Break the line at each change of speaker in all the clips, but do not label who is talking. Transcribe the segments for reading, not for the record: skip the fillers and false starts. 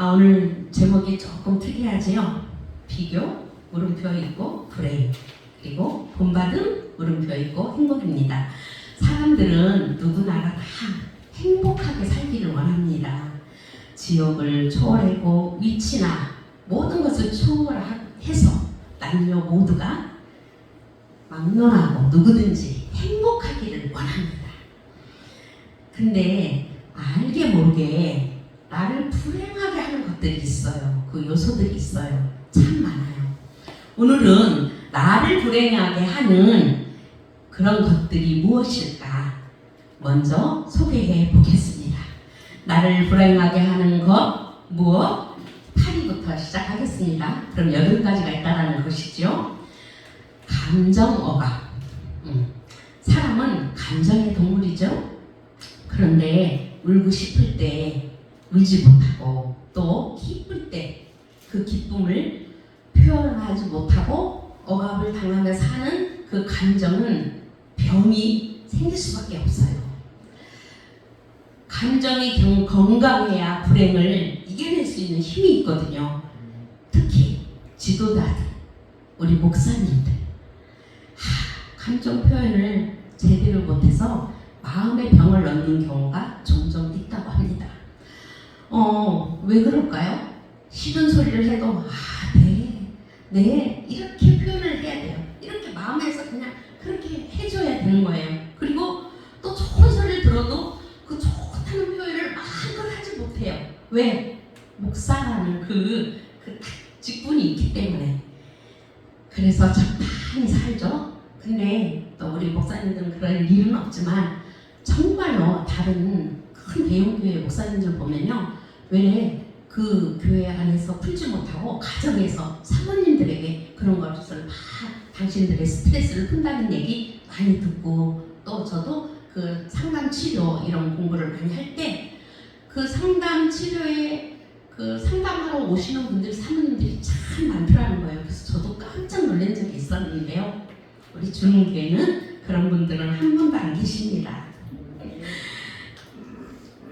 오늘 제목이 조금 특이하지요? 비교, 물음표 있고 불행, 그리고 본받음, 물음표 있고 행복입니다. 사람들은 누구나가 다 행복하게 살기를 원합니다. 지역을 초월하고 위치나 모든 것을 초월해서 남녀 모두가 막론하고 누구든지 행복하기를 원합니다. 근데 알게 모르게 나를 불행하게 하는 것들이 있어요. 그 요소들이 있어요. 참 많아요. 오늘은 나를 불행하게 하는 그런 것들이 무엇일까? 먼저 소개해 보겠습니다. 나를 불행하게 하는 것 무엇? 8위부터 시작하겠습니다. 그럼 8가지가 있다는 것이죠. 감정어감. 사람은 감정의 동물이죠. 그런데 울고 싶을 때 울지 못하고 또 기쁠 때 그 기쁨을 표현하지 못하고 억압을 당하며 사는 그 감정은 병이 생길 수밖에 없어요. 감정이 건강해야 불행을 이겨낼 수 있는 힘이 있거든요. 특히 지도자들, 우리 목사님들 감정 표현을 제대로 못해서 마음의 병을 얻는 경우가 종종 있다고 합니다. 왜 그럴까요? 싫은 소리를 해도 네 이렇게 표현을 해야 돼요. 이렇게 마음에서 그냥 그렇게 해줘야 되는 거예요. 그리고 또 좋은 소리를 들어도 그 좋다는 표현을 마음껏 하지 못해요. 왜? 목사라는 그 직분이 있기 때문에. 그래서 적당히 살죠. 근데 또 우리 목사님들은 그럴 일은 없지만 정말로 다른 큰 대형교회 목사님들 보면요, 왜 그 교회 안에서 풀지 못하고 가정에서 사모님들에게 그런 것을 막 당신들의 스트레스를 푼다는 얘기 많이 듣고, 또 저도 그 상담 치료 이런 공부를 많이 할 때 그 상담 치료에 그 상담하러 오시는 분들, 사모님들이 참 많더라는 거예요. 그래서 저도 깜짝 놀란 적이 있었는데요. 우리 주문교회는 그런 분들은 한 분도 안 계십니다.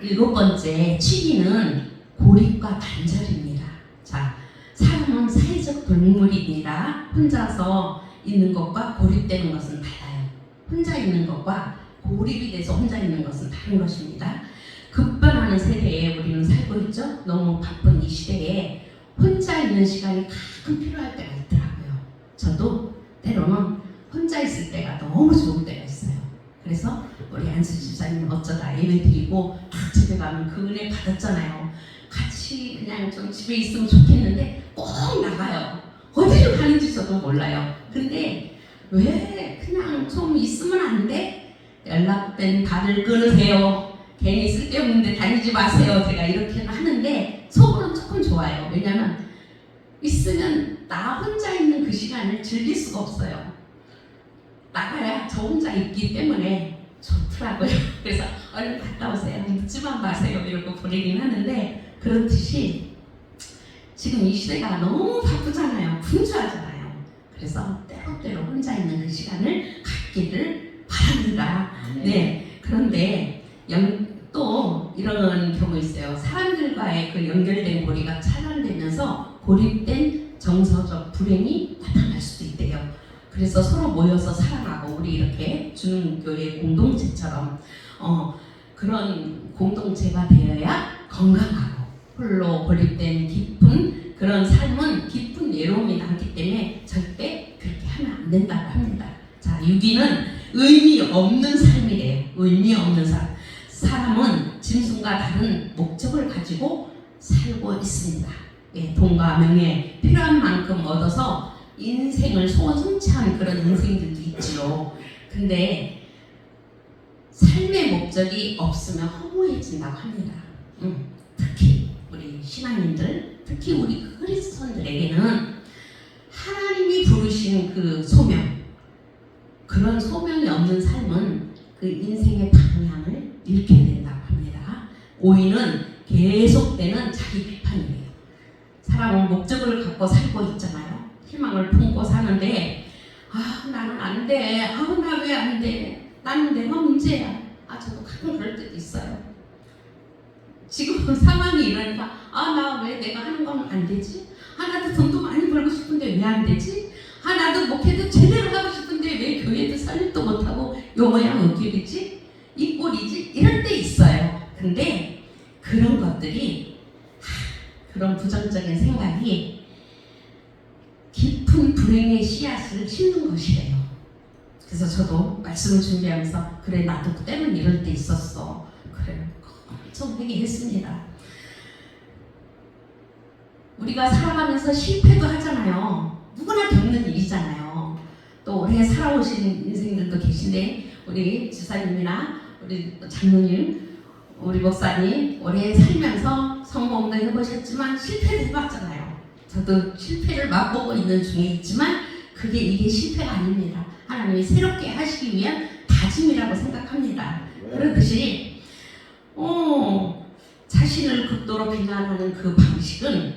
7번째, 7위는 고립과 단절입니다. 자, 사람은 사회적 동물입니다. 혼자서 있는 것과 고립되는 것은 달라요. 혼자 있는 것과 고립이 돼서 혼자 있는 것은 다른 것입니다. 급변하는 세대에 우리는 살고 있죠. 너무 바쁜 이 시대에 혼자 있는 시간이 가끔 필요할 때가 있더라고요. 저도 때로는 혼자 있을 때가 너무 좋을 때가 있어요. 그래서 우리 안수 집사님 어쩌다 예배 드리고 딱 집에 가면 그 은혜 받았잖아요. 같이 그냥 좀 집에 있으면 좋겠는데 꼭 나가요. 어디로 가는지 저도 몰라요. 근데 왜 그냥 좀 있으면 안 돼? 연락된 다들 끊으세요. 괜히 쓸데없는데 다니지 마세요. 제가 이렇게는 하는데 속으로는 조금 좋아요. 왜냐면 있으면 나 혼자 있는 그 시간을 즐길 수가 없어요. 나가야 저 혼자 있기 때문에 좋더라고요. 그래서 얼른 갔다 오세요. 묻지만 마세요. 이러고 보내긴 하는데, 그렇듯이 지금 이 시대가 너무 바쁘잖아요. 분주하잖아요. 그래서 때로때로 혼자 있는 그 시간을 갖기를 바랍니다. 네. 그런데 또 이런 경우 있어요. 사람들과의 그 연결된 고리가 차단되면서 고립된 정서적 불행이 나타날 수도 있대요. 그래서 서로 모여서 사랑하고, 우리 이렇게 주는교회 공동체처럼 그런 공동체가 되어야 건강하고, 홀로 고립된 깊은 그런 삶은 깊은 외로움이 남기 때문에 절대 그렇게 하면 안 된다고 합니다. 자, 6위는 의미 없는 삶이래요. 의미 없는 삶. 사람은 짐승과 다른 목적을 가지고 살고 있습니다. 예, 돈과 명예 필요한 만큼 얻어서 인생을 소원성취한 그런 인생들도 있지요. 근데 삶의 목적이 없으면 허무해진다고 합니다. 특히 우리 신앙인들, 특히 우리 그리스도인들에게는 하나님이 부르신 그 소명, 그런 소명이 없는 삶은 그 인생의 방향을 잃게 된다고 합니다. 5위는 계속되는 자기 비판이에요. 사람은 목적을 갖고 살고 있잖아요. 희망을 품고 사는데 나는 안 돼. 나 왜 안 돼? 나는 내가 문제야. 저도 가끔 그럴 때도 있어요. 지금 상황이 이러니까 나 왜 내가 하는 건 안 되지? 나도 돈도 많이 벌고 싶은데 왜 안 되지? 나도 목회도 제대로 하고 싶은데 왜 교회도 설립도 못하고 요 모양 요 꼴이지? 이 꼴이지? 이럴 때 있어요. 근데 그런 것들이 그런 부정적인 생각이 깊은 불행의 씨앗을 심는 것이래요. 그래서 저도 말씀을 준비하면서 그래 나도 때는 이럴 때 있었어. 그래 엄청 회개했습니다. 우리가 살아가면서 실패도 하잖아요. 누구나 겪는 일이잖아요. 또 오래 살아오신 인생들도 계신데 우리 지사님이나 우리 장로님, 우리 목사님 오래 살면서 성공도 해보셨지만 실패도 해봤잖아요. 저도 실패를 맛보고 있는 중에 있지만 이게 실패가 아닙니다. 하나님이 새롭게 하시기 위한 다짐이라고 생각합니다. 그러듯이 자신을 극도로 비난하는 그 방식은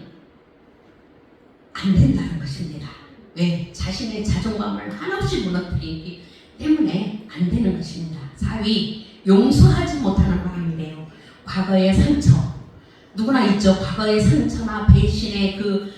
안 된다는 것입니다. 왜? 자신의 자존감을 한없이 무너뜨리기 때문에 안 되는 것입니다. 4위, 용서하지 못하는 마음이래요. 과거의 상처, 누구나 있죠. 과거의 상처나 배신의 그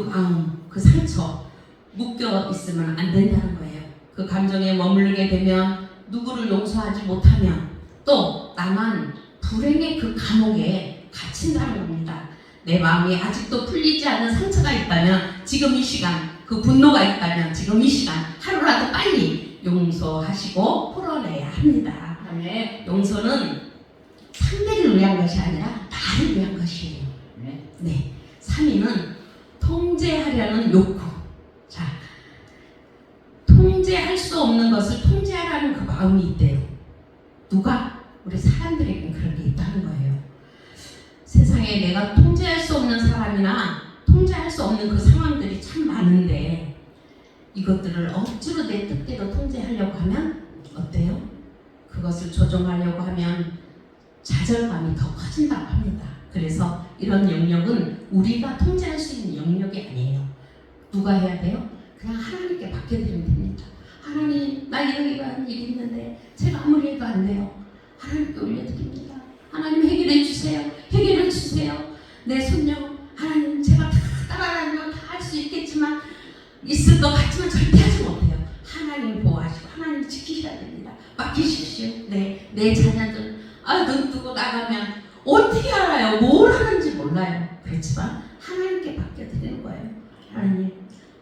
마음, 그 상처 묶여 있으면 안 된다는 거예요. 그 감정에 머물게 되면 누구를 용서하지 못하면 또 나만 불행의 그 감옥에 갇힌다는 겁니다. 내 마음이 아직도 풀리지 않는 상처가 있다면 지금 이 시간, 그 분노가 있다면 지금 이 시간 하루라도 빨리 용서하시고 풀어내야 합니다. 그다음에 용서는 상대를 위한 것이 아니라 나를 위한 것이에요. 네. 3위는 통제하려는 욕구. 자, 통제할 수 없는 것을 통제하라는 그 마음이 있대요. 누가? 우리 사람들에게는 그런 게 있다는 거예요. 세상에 내가 통제할 수 없는 사람이나 통제할 수 없는 그 상황들이 참 많은데 이것들을 억지로 내 뜻대로 통제하려고 하면 어때요? 그것을 조정하려고 하면 좌절감이 더 커진다고 합니다. 그래서 이런 영역은 우리가 통제할 수 있는 영역이 아니에요. 누가 해야 돼요? 그냥 하나님께 맡겨드리면 됩니다. 하나님, 나 이런 일이 있는데 제가 아무리 해도 안 돼요. 하나님께 올려드립니다. 하나님 해결해 주세요. 해결해 주세요. 내 손녀, 하나님 제가 다 따라다니면 다 할 수 있겠지만 있을 것 같지만 절대 하지 못해요. 하나님 보호하시고 하나님 지키셔야 됩니다. 맡기십시오. 내 자녀들 눈 뜨고 나가면 어떻게 알아요? 뭘 하는지 몰라요. 그렇지만 하나님께 맡겨드리는 거예요. 하나님,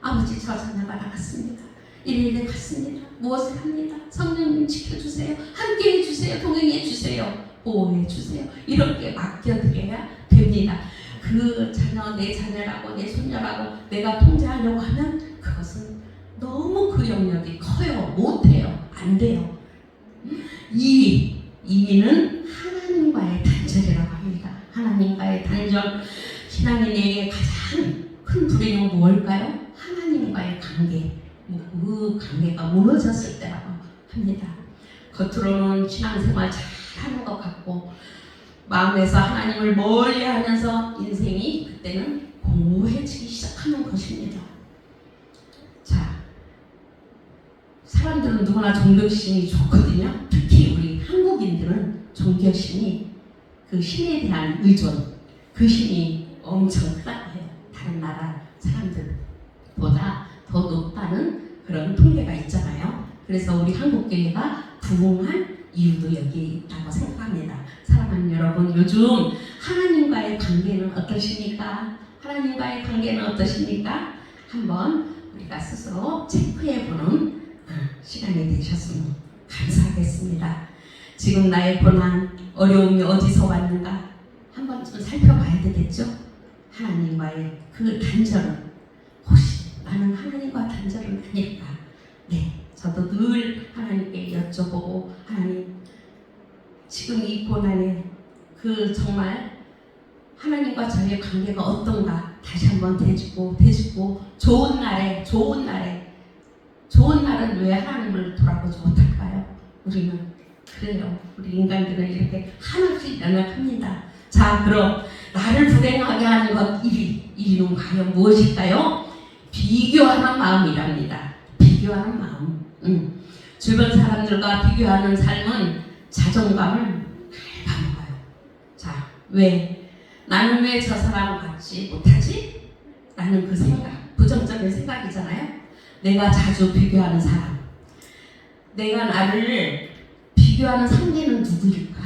아버지 저 자녀가 나갔습니다. 이래 갔습니다. 무엇을 합니다. 성령님 지켜주세요. 함께 해주세요. 동행해 주세요. 보호해 주세요. 이렇게 맡겨드려야 됩니다. 그 자녀, 내 자녀라고 내 손녀라고 내가 통제하려고 하면 그것은 너무 그 영역이 커요. 못해요. 안 돼요. 2위는 하나님과의 단절이라고 합니다. 하나님과의 단절. 신앙인에게 가장 큰 불행은 무엇일까요? 하나님과의 관계. 그 관계가 무너졌을 때라고 합니다. 겉으로는 신앙생활 잘 하는 것 같고 마음에서 하나님을 멀리 하면서 인생이 그때는 공허해지기 시작하는 것입니다. 자, 사람들은 누구나 존경심이 좋거든요. 특히 우리 한국인들은 존경심이 그 신에 대한 의존, 그 신이 엄청 크다고 해요. 다른 나라 사람들보다 더 높다는 그런 통계가 있잖아요. 그래서 우리 한국교회가 부흥한 이유도 여기에 있다고 생각합니다. 사랑하는 여러분, 요즘 하나님과의 관계는 어떠십니까? 하나님과의 관계는 어떠십니까? 한번 우리가 스스로 체크해보는 시간이 되셨으면 감사하겠습니다. 지금 나의 고난, 어려움이 어디서 왔는가? 한번 좀 살펴봐야 되겠죠? 하나님과의 그 단절은 혹시 나는 하나님과 단절은 아닐까? 네, 저도 늘 하나님께 여쭤보고 하나님, 지금 이 고난에 그 정말 하나님과 저의 관계가 어떤가 다시 한번 되짚고 좋은 날은 왜 하나님을 돌아보지 못할까요? 우리는 그래요. 우리 인간들은 이렇게 하나씩 연약합니다. 자, 그럼 나를 불행하게 하는 것 1위는 과연 무엇일까요? 비교하는 마음이랍니다. 비교하는 마음. 주변 사람들과 비교하는 삶은 자존감을 갉아먹어요. 자, 왜? 나는 왜 저 사람 같지 못하지? 라는 그 생각, 부정적인 생각이잖아요. 내가 자주 비교하는 사람, 내가 나를 비교하는 상대는 누구일까?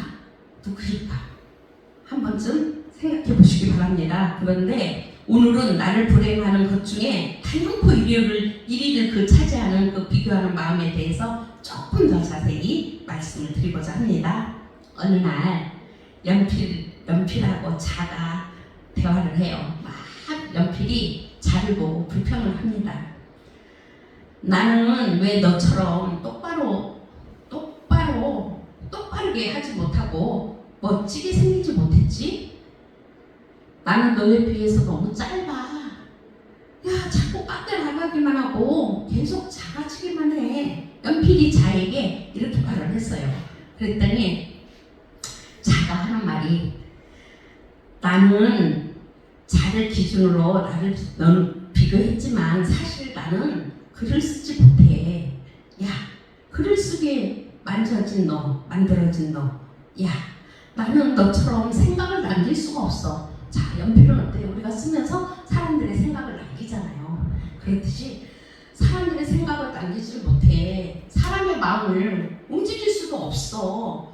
한 번쯤 생각해 보시기 바랍니다. 그런데 오늘은 나를 불행하는 것 중에 단연코 1위를 그 차지하는 그 비교하는 마음에 대해서 조금 더 자세히 말씀을 드리고자 합니다. 어느 날 연필하고 자가 대화를 해요. 막 연필이 자를 보고 불평을 합니다. 나는 왜 너처럼 똑바르게 하지 못하고 멋지게 생기지 못했지? 나는 너에 비해서 너무 짧아. 야, 자꾸 깎여 나가기만 하고 계속 작아지기만 해. 연필이 자에게 이렇게 말을 했어요. 그랬더니 자가 하는 말이, 나는 자를 기준으로 너는 비교했지만 사실 나는 글을 쓰지 못해. 야, 글을 쓰게 만들어진 너, 야, 나는 너처럼 생각을 남길 수가 없어. 자, 연필은 어때요? 우리가 쓰면서 사람들의 생각을 남기잖아요. 그렇듯이 사람들의 생각을 남기지 못해. 사람의 마음을 움직일 수가 없어.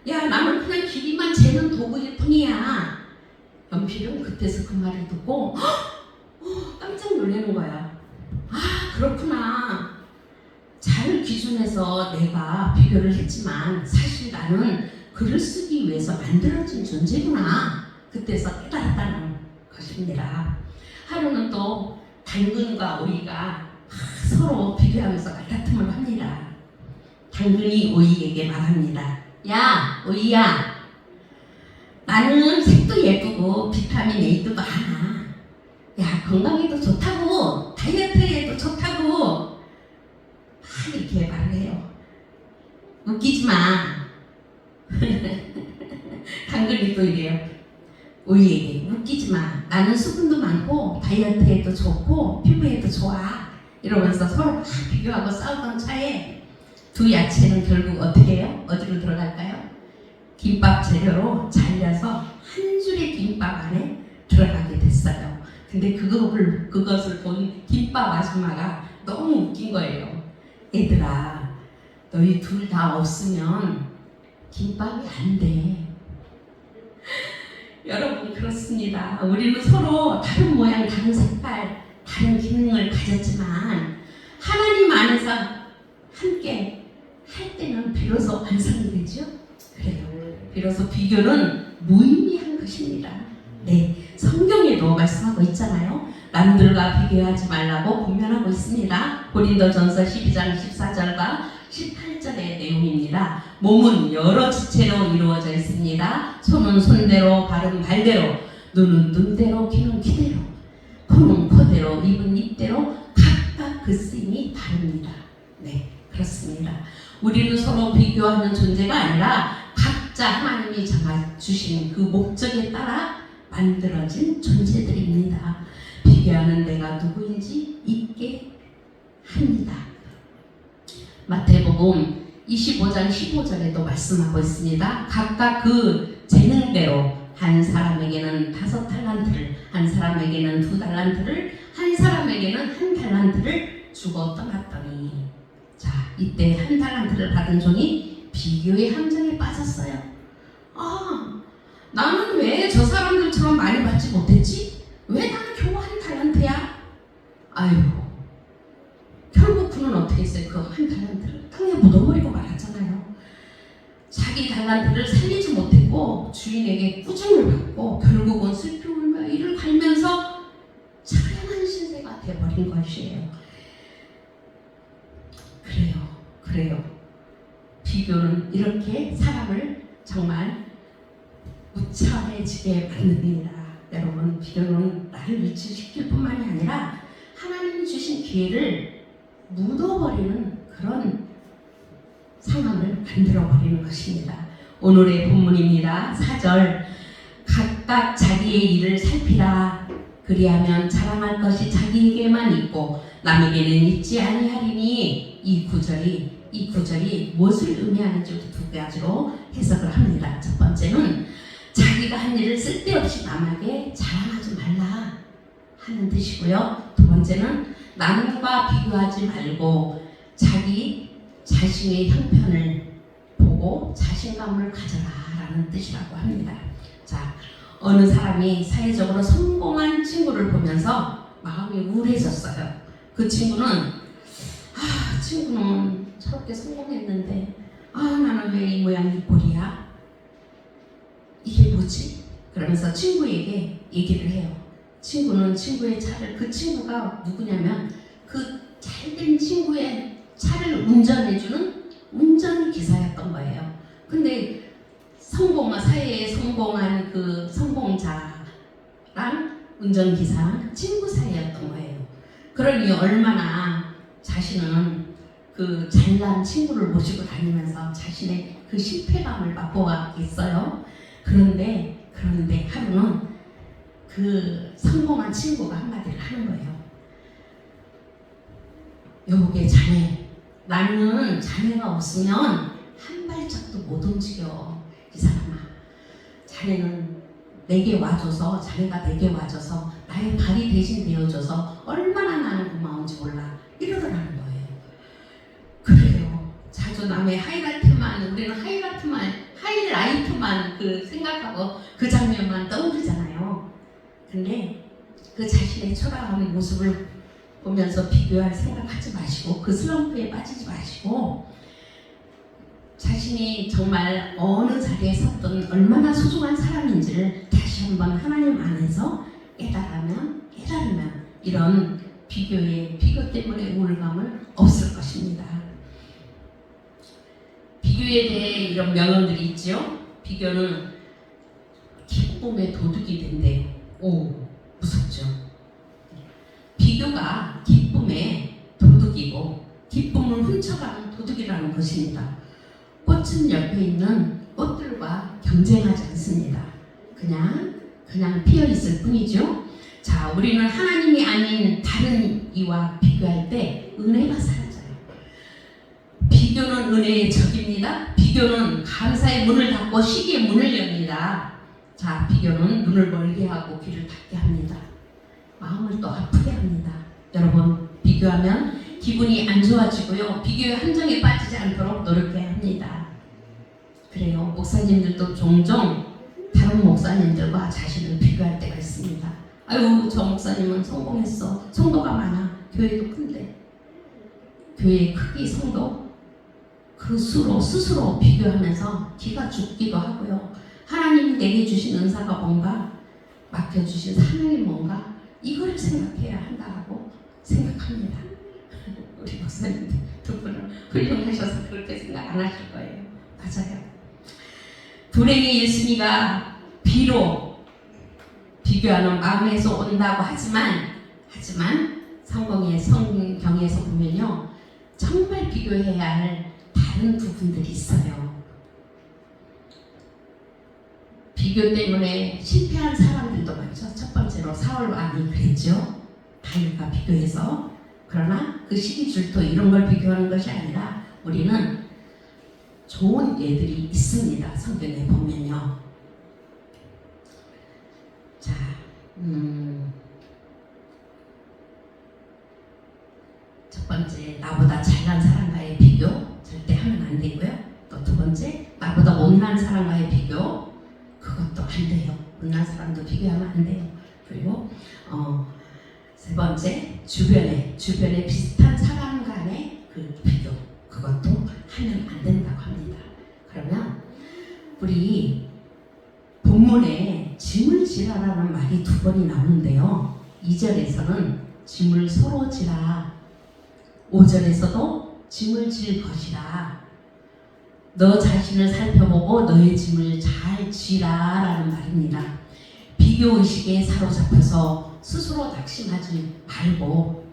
야, 나는 그냥 길이만 재는 도구일 뿐이야. 연필은 그때서 그 말을 듣고 깜짝 놀라는 거야. 아, 그렇구나. 자를 기준해서 내가 비교를 했지만 사실 나는 글을 쓰기 위해서 만들어진 존재구나. 그때서 깨달았다는 것입니다. 하루는 또 당근과 오이가 서로 비교하면서 말다툼을 합니다. 당근이 오이에게 말합니다. 야, 오이야, 나는 색도 예쁘고 비타민 A도 많아. 야, 건강에도 좋다고, 다이어트에도 좋다고 막 이렇게 말을 해요. 웃기지 마. 당근이 또 이래요. 오이에게 웃기지 마. 나는 수분도 많고 다이어트에도 좋고 피부에도 좋아. 이러면서 서로 막 비교하고 싸우던 차에 두 야채는 결국 어떻게 해요? 어디로 들어갈까요? 김밥 재료로 잘려서 한 줄의 김밥 안에 들어가게 됐어요. 근데 그것을 본 김밥 아줌마가 너무 웃긴 거예요. 얘들아, 너희 둘 다 없으면 김밥이 안 돼. 여러분, 그렇습니다. 우리는 서로 다른 모양, 다른 색깔, 다른 기능을 가졌지만 하나님 안에서 함께 할 때는 비로소 완성이 되죠. 그래요. 비로소 비교는 무의미한 것입니다. 네, 성경에도 말씀하고 있잖아요. 남들과 비교하지 말라고 분명하고 있습니다. 고린도전서 12장 14절과 18절의 내용입니다. 몸은 여러 지체로 이루어져 있습니다. 손은 손대로, 발은 발대로, 눈은 눈대로, 귀는 귀대로, 코는 코대로, 입은 입대로 각각 그 쓰임이 다릅니다. 네, 그렇습니다. 우리는 서로 비교하는 존재가 아니라 각자 하나님이 정해주신 그 목적에 따라 만들어진 존재들입니다. 비교하는 내가 누구인지 잊게 합니다. 마태복음 25장 15절에도 말씀하고 있습니다. 각각 그 재능대로 한 사람에게는 5달란트를, 한 사람에게는 2달란트를, 한 사람에게는 1달란트를 주고 떠났더니, 자, 이때 1달란트를 받은 종이 비교의 함정에 빠졌어요. 아, 나는 왜 저 사람들처럼 많이 받지 못했지? 왜 나는 겨우 1달란트야? 아유, 결국 그는 어떻게 했어요? 그 1달란트를 땅에 묻어버리고 말았잖아요. 자기 달란트를 살리지 못했고 주인에게 꾸중을 받고 결국은 슬피 울며 이를 갈면서 찬양한 신세가 되어버린 것이에요. 그래요. 비교는 이렇게 사람을 정말 우차해지게 만듭니다. 여러분, 비교는 나를 위축시킬 뿐만이 아니라 하나님이 주신 기회를 묻어버리는 그런 상황을 만들어버리는 것입니다. 오늘의 본문입니다. 4절, 각각 자기의 일을 살피라. 그리하면 자랑할 것이 자기에게만 있고 남에게는 있지 아니하리니. 이 구절이 무엇을 의미하는지 두 가지로 해석을 합니다. 첫 번째는 자기 자기가 한 일을 쓸데없이 남에게 자랑하지 말라 하는 뜻이고요. 두 번째는 남과 비교하지 말고 자기 자신의 형편을 보고 자신감을 가져라라는 뜻이라고 합니다. 자, 어느 사람이 사회적으로 성공한 친구를 보면서 마음이 우울해졌어요. 그 친구는 저렇게 성공했는데 나는 왜 이 모양 이 꼴이야? 이게 뭐지? 그러면서 친구에게 얘기를 해요. 친구는 친구의 차를, 그 친구가 누구냐면 그 잘된 친구의 차를 운전해주는 운전기사였던 거예요. 근데 사회에 성공한 그 성공자랑 운전기사랑 친구 사이였던 거예요. 그러니 얼마나 자신은 그 잘난 친구를 모시고 다니면서 자신의 그 실패감을 맛보았겠어요. 그런데 하루는 그 성공한 친구가 한마디를 하는 거예요. 여보게 자네, 나는 자네가 없으면 한 발짝도 못 움직여. 이 사람아, 자네는 내게 와줘서, 자네가 내게 와줘서 나의 발이 대신 되어줘서 얼마나 나는 고마운지 몰라. 이러더라는 거예요. 그래요. 자주 남의 우리는 하이라이트만 그 생각하고 그 장면만 떠오르잖아요. 근데 그 자신의 초라한 모습을 보면서 비교할 생각하지 마시고 그 슬럼프에 빠지지 마시고 자신이 정말 어느 자리에 섰던 얼마나 소중한 사람인지를 다시 한번 하나님 안에서 깨달으면 이런 비교 때문에 우울감은 없을 것입니다. 비교에 대해 이런 명언들이 있죠. 비교는 기쁨의 도둑이 된대요. 무섭죠. 비교가 기쁨의 도둑이고 기쁨을 훔쳐가는 도둑이라는 것입니다. 꽃은 옆에 있는 꽃들과 경쟁하지 않습니다. 그냥 피어 있을 뿐이죠. 자, 우리는 하나님이 아닌 다른 이와 비교할 때 은혜가 사라져요. 비교는 은혜의 적입니다. 비교는 감사의 문을 닫고 시기의 문을 엽니다. 자, 비교는 눈을 멀게 하고 귀를 닫게 합니다. 마음을 또 아프게 합니다. 여러분, 비교하면 기분이 안 좋아지고요. 비교의 함정에 빠지지 않도록 노력해야 합니다. 그래요. 목사님들도 종종 다른 목사님들과 자신을 비교할 때가 있습니다. 아유, 저 목사님은 성공했어. 성도가 많아. 교회도 큰데. 교회의 크기, 성도 그 수로 스스로 비교하면서 기가 죽기도 하고요. 하나님이 내게 주신 은사가 뭔가, 맡겨주신 사명이 뭔가, 이걸 생각해야 한다고 생각합니다. 우리 목사님들 두 분은 훌륭하셔서 그렇게 생각 안 하실 거예요. 맞아요. 불행의 예수니가 비록 비교하는 마음에서 온다고 하지만 성경의 성경에서 보면요, 정말 비교해야 할 다른 부분들이 있어요. 비교 때문에 실패한 사람들도 많죠. 첫 번째로 사울 왕이 그랬죠. 다윗과 비교해서. 그러나 그 시기 질투 이런 걸 비교하는 것이 아니라 우리는 좋은 예들이 있습니다. 성경에 보면요. 자, 첫 번째, 나보다 잘난 사람과의 비교 절대 하면 안 되고요. 또 두 번째, 나보다 못난 사람과의 비교, 그것도 안 돼요. 못난 사람도 비교하면 안 돼요. 그리고 세 번째, 주변에 비슷한 사람 간의 그 비교, 그것도 하면 안 된다고 합니다. 그러면 우리 본문에 짐을 지라라는 말이 두 번이 나오는데요. 2절에서는 짐을 서로 지라, 5절에서도 짐을 질 것이라, 너 자신을 살펴보고 너의 짐을 잘 지라라는 말입니다. 비교의식에 사로잡혀서 스스로 낙심하지 말고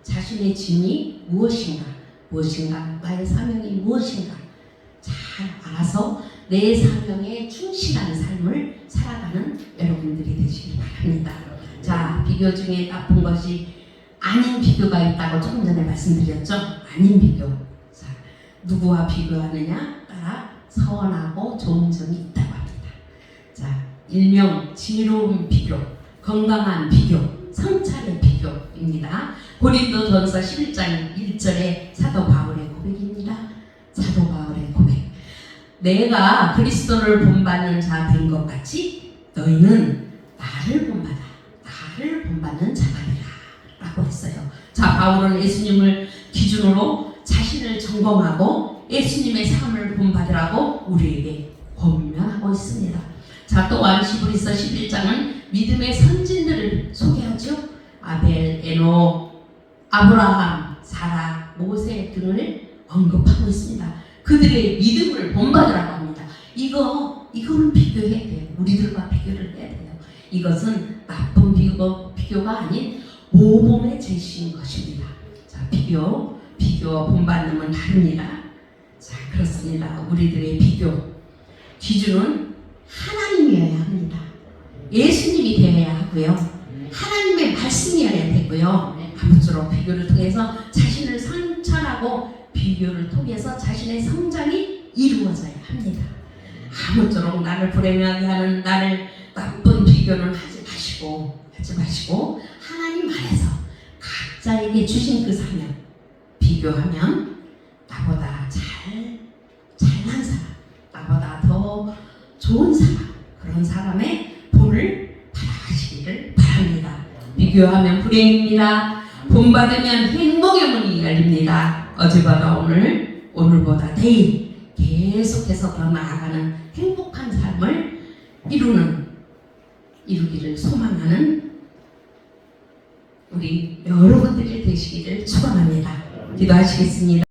자신의 짐이 무엇인가, 나의 사명이 무엇인가 잘 알아서 내 사명에 충실한 삶을 살아가는 여러분들이 되시기 바랍니다. 자, 비교 중에 나쁜 것이 아닌 비교가 있다고 조금 전에 말씀드렸죠. 아닌 비교. 자, 누구와 비교하느냐 따라 서운하고 좋은 점이 있다고 합니다. 일명 지혜로운 비교, 건강한 비교, 성찰의 비교입니다. 고린도전서 11장 1절의 사도 바울의 고백입니다. 사도 바울의 고백. 내가 그리스도를 본받는 자 된 것 같이 너희는 나를 본받는 자가 되라 라고 했어요. 자, 바울은 예수님을 기준으로 자신을 점검하고 예수님의 삶을 본받으라고 우리에게 권면하고 있습니다. 자, 또한 히브리서 11장은 믿음의 선진들을 소개하죠. 아벨, 에녹, 아브라함, 사라, 모세 등을 언급하고 있습니다. 그들의 믿음을 본받으라고 합니다. 이거는 비교해야 돼요. 우리들과 비교를 해야 돼요. 이것은 나쁜 비교가 아닌 모범의 제시인 것입니다. 자, 비교 본받음은 다릅니다. 자, 그렇습니다. 우리들의 비교 기준은 하나님이어야 합니다. 예수님이 되어야 하고요. 하나님의 말씀이어야 되고요. 아무쪼록 비교를 통해서 자신을 성찰하고 비교를 통해서 자신의 성장이 이루어져야 합니다. 아무쪼록 나를 불행하게 하는 나를 나쁜 비교는 하지 마시고 하나님 안에서 각자에게 주신 그 사명 비교하면 나보다 잘난 사람, 나보다 더 좋은 사람, 그런 사람의 본을 받아가시기를 바랍니다. 비교하면 불행입니다. 본받으면 행복의 문이 열립니다. 어제보다 오늘보다 내일 계속해서 더 나아가는 행복한 삶을 이루기를 소망하는 우리 여러분들이 되시기를 축원합니다. 기도하시겠습니다.